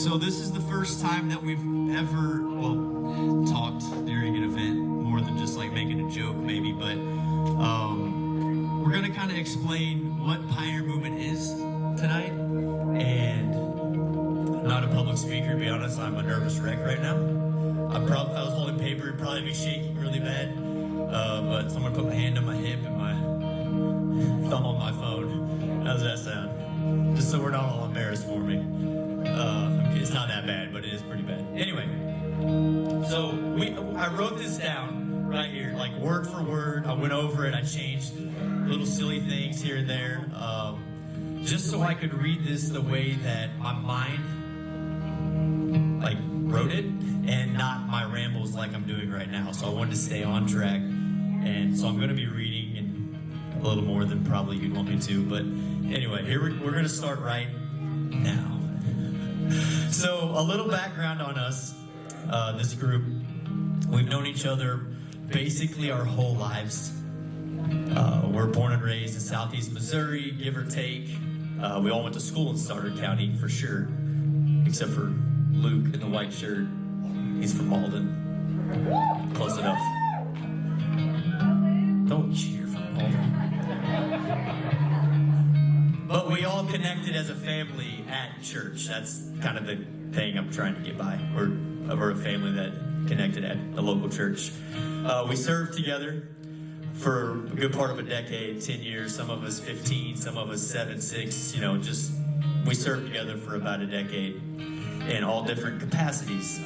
So this is the first time that we've ever, talked during an event, more than just like making a joke maybe, but we're gonna kind of explain what Pioneer Movement is tonight. And I'm not a public speaker, to be honest. I'm a nervous wreck right now. If I was holding paper, it'd probably be shaking really bad. But someone put my hand on my hip and my thumb on my phone. How does that sound? Just so we're not all embarrassed for me. It's not that bad, but it is pretty bad. Anyway, so I wrote this down right here, like word for word. I went over it. I changed little silly things here and there, just so I could read this the way that my mind like wrote it, and not my rambles like I'm doing right now. So I wanted to stay on track, and so I'm going to be reading in a little more than probably you'd want me to. But anyway, here we're going to start right now. So a little background on us, this group. We've known each other basically our whole lives. We're born and raised in Southeast Missouri, give or take. We all went to school in Starter County for sure, except for Luke in the white shirt. He's from Malden. Close enough. Don't cheer for Malden. But we all connected as a family at church. That's kind of the thing I'm trying to get by. We're a family that connected at the local church. We served together for a good part of a decade, 10 years, some of us 15, some of us 7, 6, we served together for about a decade in all different capacities.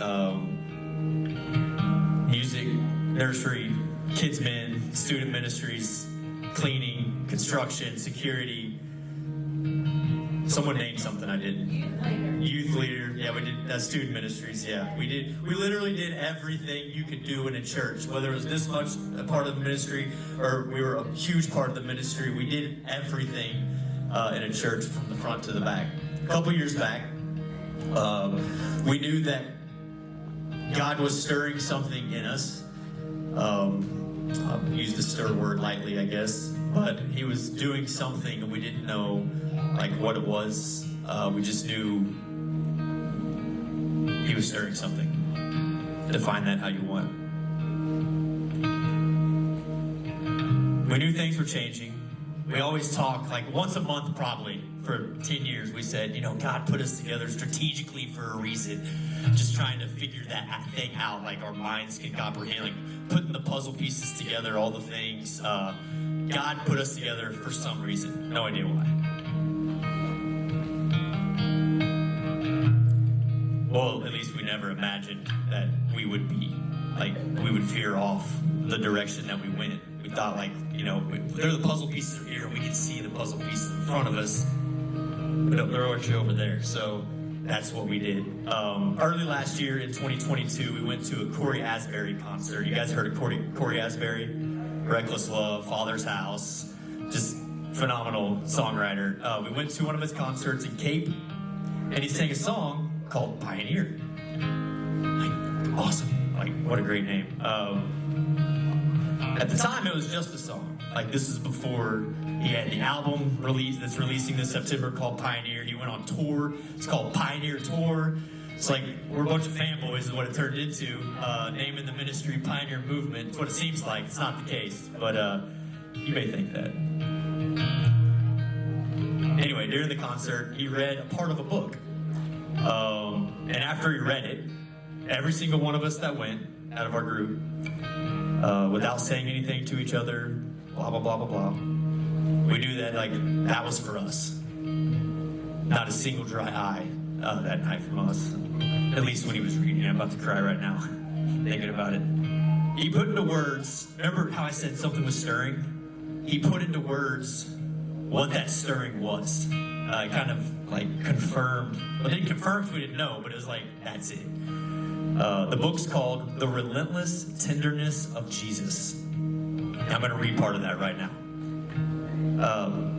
Music, nursery, kids men, student ministries, cleaning, construction, security. Someone named something I didn't. Youth leader. Yeah, we did student ministries. Yeah, we did. We literally did everything you could do in a church, whether it was this much a part of the ministry or we were a huge part of the ministry. We did everything in a church from the front to the back. A couple years back, we knew that God was stirring something in us. I'll use the stir word lightly, I guess, but He was doing something and we didn't know like what it was. We just knew He was stirring something. Define that how you want. We knew things were changing. We always talk like once a month probably for 10 years. We said, God put us together strategically for a reason. Just trying to figure that thing out, like our minds can comprehend, like putting the puzzle pieces together, all the things. God put us together for some reason. No idea why. Well, at least we never imagined that we would be, we would veer off the direction that we went. We thought the puzzle pieces are here and we can see the puzzle pieces in front of us, but they're actually over there. So that's what we did. Early last year in 2022, we went to a Corey Asbury concert. You guys heard of Corey Asbury? Reckless Love, Father's House, just phenomenal songwriter. We went to one of his concerts in Cape, and he sang a song called Pioneer. Awesome. What a great name. At the time, it was just a song. This is before he had the album that's releasing this September called Pioneer. He went on tour. It's called Pioneer Tour. It's we're a bunch of fanboys is what it turned into. Naming the ministry Pioneer Movement. It's what it seems like. It's not the case, but you may think that. Anyway, during the concert, he read a part of a book. And after he read it, every single one of us that went out of our group, without saying anything to each other, blah, blah, blah, blah, blah, we knew that, that was for us. Not a single dry eye that night from us. At least when he was reading. I'm about to cry right now, thinking about it. He put into words, remember how I said something was stirring? He put into words what that stirring was. Kind of confirmed. Well, it didn't confirm because we didn't know, but it was that's it. The book's called The Relentless Tenderness of Jesus. I'm going to read part of that right now.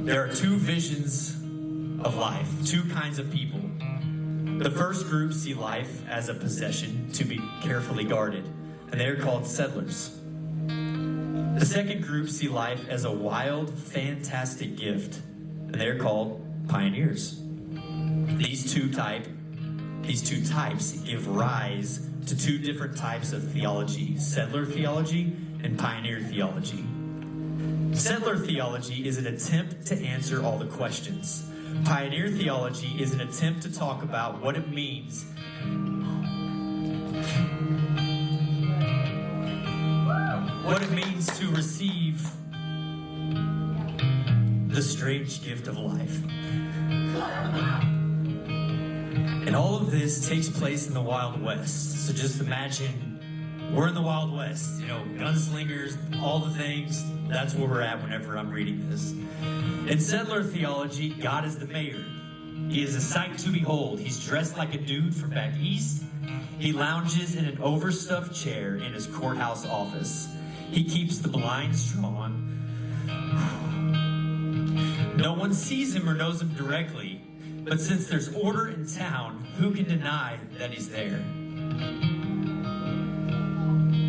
There are two visions of life, two kinds of people. The first group see life as a possession to be carefully guarded, and they are called settlers. The second group see life as a wild, fantastic gift, and they are called pioneers. These two type these two types give rise to two different types of theology: settler theology and pioneer theology. Settler theology is an attempt to answer all the questions. Pioneer theology is an attempt to talk about what it means to receive the strange gift of life. And all of this takes place in the Wild West. So just imagine we're in the Wild West, gunslingers, all the things. That's where we're at whenever I'm reading this. In settler theology, God is the mayor. He is a sight to behold. He's dressed like a dude from back east. He lounges in an overstuffed chair in his courthouse office. He keeps the blinds drawn. No one sees him or knows him directly, but since there's order in town, who can deny that he's there?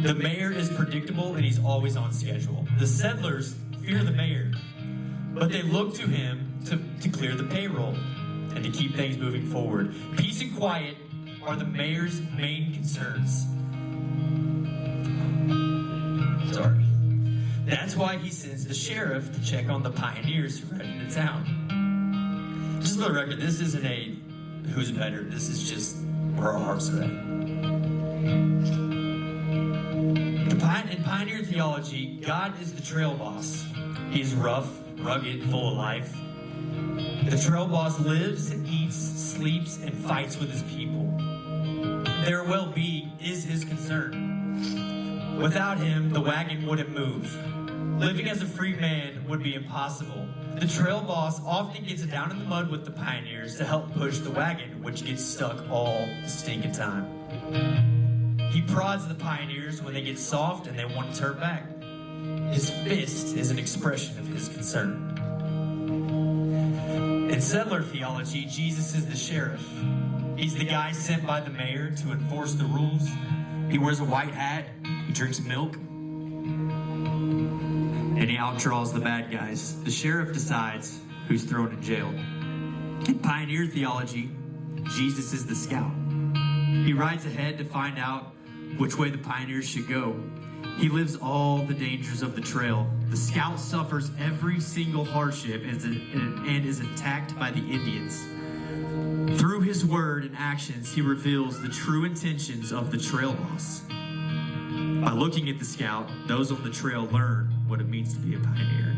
The mayor is predictable and he's always on schedule. The settlers fear the mayor, but they look to him to clear the payroll and to keep things moving forward. Peace and quiet are the mayor's main concerns. Sorry. That's why he sends the sheriff to check on the pioneers who ride into town. Just for the record, this isn't a who's better. This is just where our hearts are at. In pioneer theology, God is the trail boss. He's rough, rugged, full of life. The trail boss lives and eats, sleeps, and fights with his people. Their well-being is his concern. Without him, the wagon wouldn't move. Living as a free man would be impossible. The trail boss often gets down in the mud with the pioneers to help push the wagon, which gets stuck all the stinking time. He prods the pioneers when they get soft and they want to turn back. His fist is an expression of his concern. In settler theology, Jesus is the sheriff. He's the guy sent by the mayor to enforce the rules. He wears a white hat, he drinks milk, and he outdraws the bad guys. The sheriff decides who's thrown in jail. In pioneer theology, Jesus is the scout. He rides ahead to find out which way the pioneers should go. He lives all the dangers of the trail. The scout suffers every single hardship and is attacked by the Indians. Through his word and actions, he reveals the true intentions of the trail boss. By looking at the scout, those on the trail learn what it means to be a pioneer.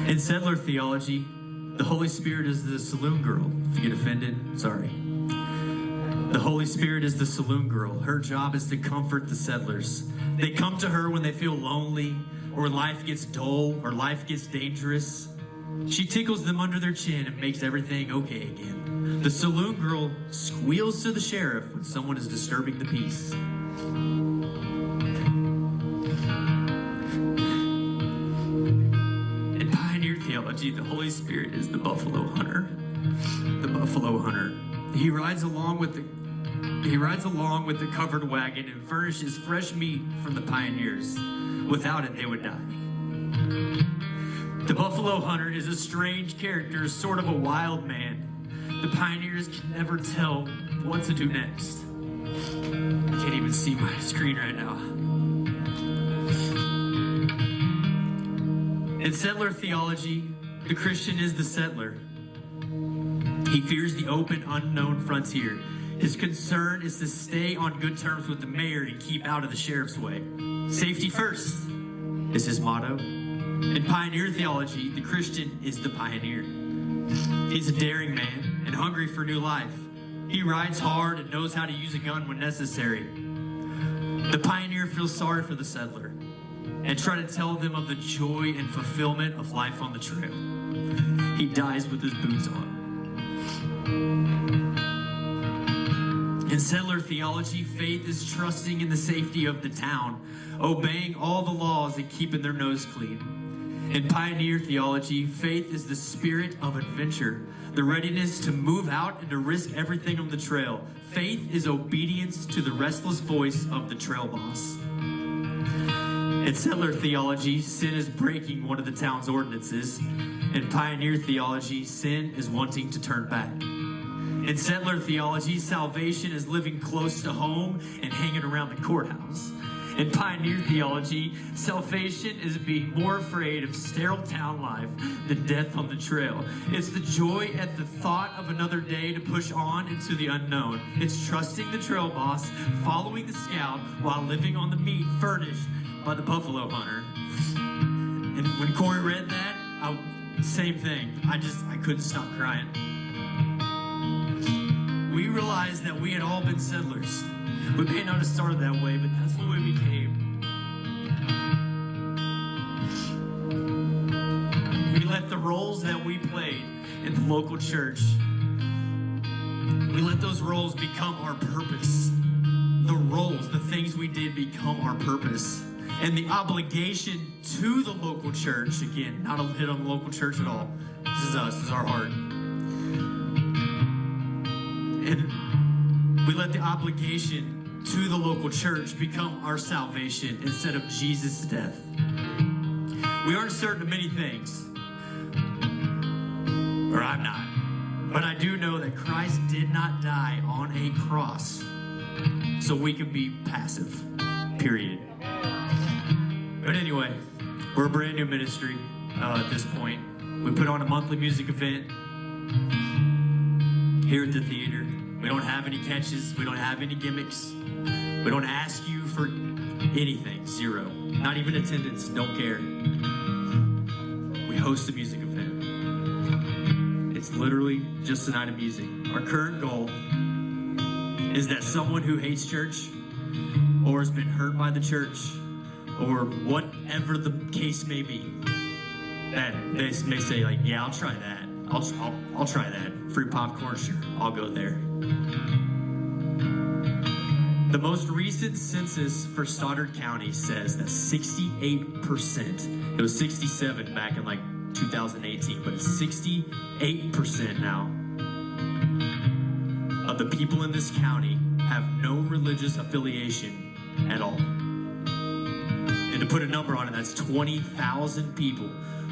In settler theology, the Holy Spirit is the saloon girl. If you get offended, sorry. The Holy Spirit is the saloon girl. Her job is to comfort the settlers. They come to her when they feel lonely, or when life gets dull, or life gets dangerous. She tickles them under their chin and makes everything okay again. The saloon girl squeals to the sheriff when someone is disturbing the peace. In pioneer theology, the Holy Spirit is the buffalo hunter. The buffalo hunter. He rides along with the covered wagon and furnishes fresh meat from the pioneers. Without it, they would die. The buffalo hunter is a strange character, sort of a wild man. The pioneers can never tell what to do next. I can't even see my screen right now. In settler theology, the Christian is the settler. He fears the open, unknown frontier. His concern is to stay on good terms with the mayor and keep out of the sheriff's way. Safety first is his motto. In pioneer theology, the Christian is the pioneer. He's a daring man and hungry for new life. He rides hard and knows how to use a gun when necessary. The pioneer feels sorry for the settler and try to tell them of the joy and fulfillment of life on the trail. He dies with his boots on. In settler theology, faith is trusting in the safety of the town, obeying all the laws and keeping their nose clean. In pioneer theology, faith is the spirit of adventure, the readiness to move out and to risk everything on the trail. Faith is obedience to the restless voice of the trail boss. In settler theology, sin is breaking one of the town's ordinances. In pioneer theology, sin is wanting to turn back. In settler theology, salvation is living close to home and hanging around the courthouse. In pioneer theology, salvation is being more afraid of sterile town life than death on the trail. It's the joy at the thought of another day to push on into the unknown. It's trusting the trail boss, following the scout, while living on the meat furnished by the buffalo hunter. And when Corey read that, same thing. I couldn't stop crying. We realized that we had all been settlers. We may not have started that way, but that's what we became. We let the roles that we played in the local church, we let those roles become our purpose. The roles, the things we did become our purpose. And the obligation to the local church, again, not a hit on the local church at all. This is us, this is our heart. And we let the obligation to the local church become our salvation instead of Jesus' death. We aren't certain of many things, or I'm not, but I do know that Christ did not die on a cross so we can be passive, period. But anyway, we're a brand new ministry at this point. We put on a monthly music event here at the theater. We don't have any catches. We don't have any gimmicks. We don't ask you for anything. Zero. Not even attendance. Don't care. We host a music event. It's literally just a night of music. Our current goal is that someone who hates church or has been hurt by the church or whatever the case may be, that they may say, like, yeah, I'll try that. I'll try that. Free popcorn, sure. I'll go there. The most recent census for Stoddard County says that 68%, it was 67 back in like 2018, but it's 68% now of the people in this county have no religious affiliation at all. And to put a number on it, that's 20,000 people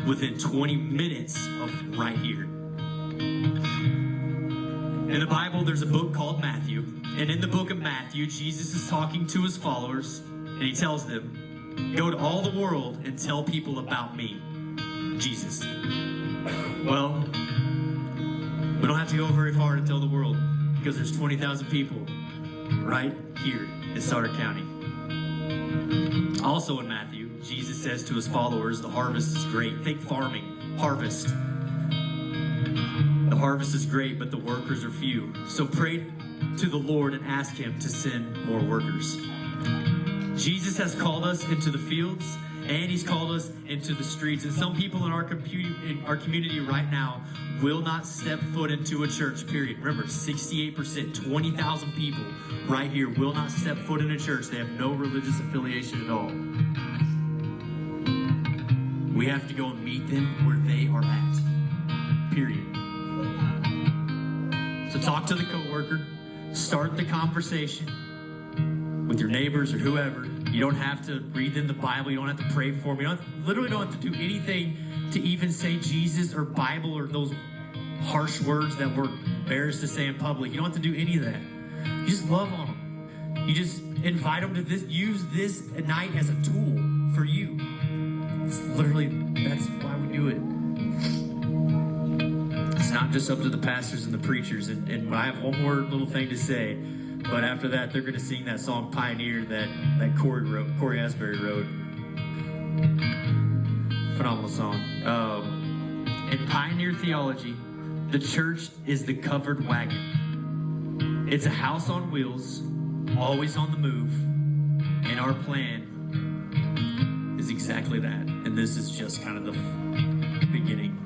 within 20 minutes of right here. In the Bible, there's a book called Matthew. And in the book of Matthew, Jesus is talking to his followers, and he tells them, go to all the world and tell people about me, Jesus. Well, we don't have to go very far to tell the world, because there's 20,000 people right here in Stoddard County. Also in Matthew, Jesus says to his followers, the harvest is great. Think farming, harvest. The harvest is great, but the workers are few. So pray to the Lord and ask him to send more workers. Jesus has called us into the fields, and he's called us into the streets. And some people in our community right now will not step foot into a church, period. Remember, 68%, 20,000 people right here will not step foot in a church. They have no religious affiliation at all. We have to go and meet them where they are at, period. So talk to the coworker, start the conversation with your neighbors or whoever. You don't have to read them the Bible. You don't have to pray for them. You literally don't have to do anything to even say Jesus or Bible or those harsh words that we're embarrassed to say in public. You don't have to do any of that. You just love on them. You just invite them to use this night as a tool for you. It's literally, that's why we do it. It's not just up to the pastors and the preachers. And I have one more little thing to say. But after that, they're going to sing that song Pioneer that Corey Asbury wrote. Phenomenal song. In Pioneer theology, the church is the covered wagon. It's a house on wheels, always on the move. And our plan is exactly that. And this is just kind of the beginning.